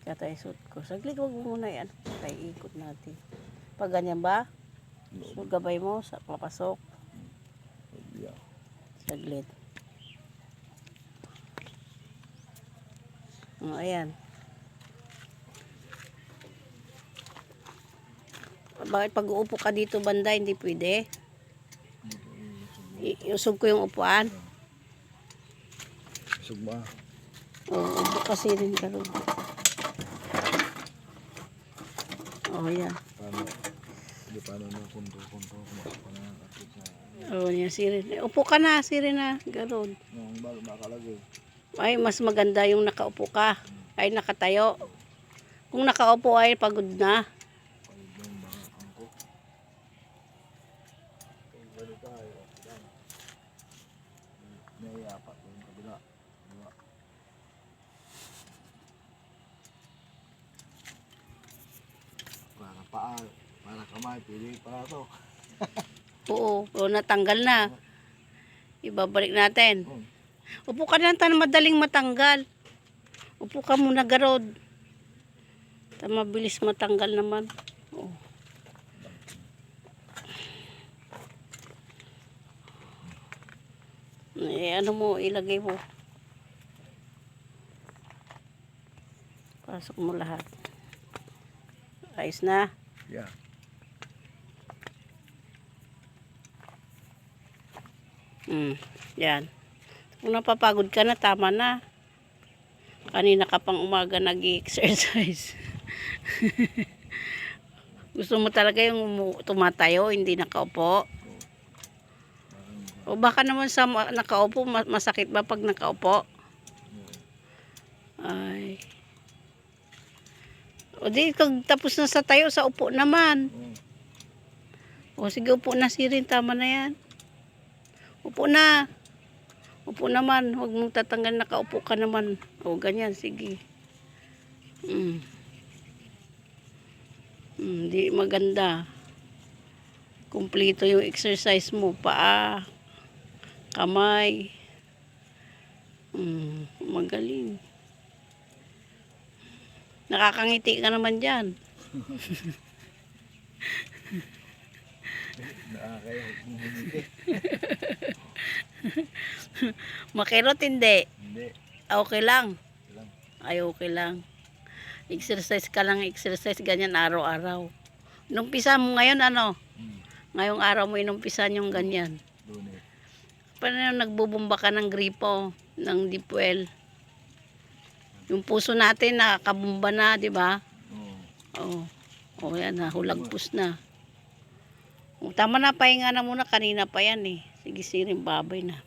Kaya suot ko. Saglit, wag mo muna yan. Kaya ikot natin. Pag ganyan ba? So, gabay mo sa papasok. Saglit. O, ayan. Bakit pag uupo ka dito banda, hindi pwede? Iusog ko yung upuan. Usog ba? Oo, upo kasi rin ka rin. O, ayan. Paano na kunto-kunto kumasok na kapit sa... O, yan, sirin. Upo ka na, sirin na. Ganon. Nung bago nakalagay. Ay, mas maganda yung nakaupo ka. Ay, nakatayo. Kung nakaupo ay pagod na. Pagod yung mga angkok. Kung gano'n tayo, yan. May apat yung kabila. Diba? Para paa, para kamay, pili para to. Oo, natanggal na. Ibabalik natin. Upo ka na, madaling matanggal. Upo ka muna, garod. Mabilis matanggal naman. Oh. Ano mo, ilagay mo. Pasok mo lahat. Ayos na. Yeah. Yan. Kung napapagod ka na, tama na. Kanina ka pang umaga nag-exercise. Gusto mo talaga yung tumatayo, hindi nakaupo. O baka naman sa nakaupo, masakit ba pag nakaupo? Ay. O di, tapos na sa tayo, sa upo naman. O sige, upo na si rin, tama na yan. Upo na. Upo naman, huwag mong tatanggal, nakaupo ka naman. O ganyan, sige. Di maganda. Kumpleto yung exercise mo, paa, kamay. Magaling. Nakakangiti ka naman dyan. Makirot hindi? Hindi. Okay lang? Ay okay lang. Exercise ka lang, exercise ganyan araw-araw. Inumpisa mo ngayon ano? Ngayong araw mo inumpisan yung ganyan. Paano nagbubumba ka ng gripo, ng dipwel? Yung puso natin nakakabumba na, di ba? Oo. Oh, yan na, hulagpos na. Tama na, pahinga na muna, kanina pa yan eh. Sige, siring babay na.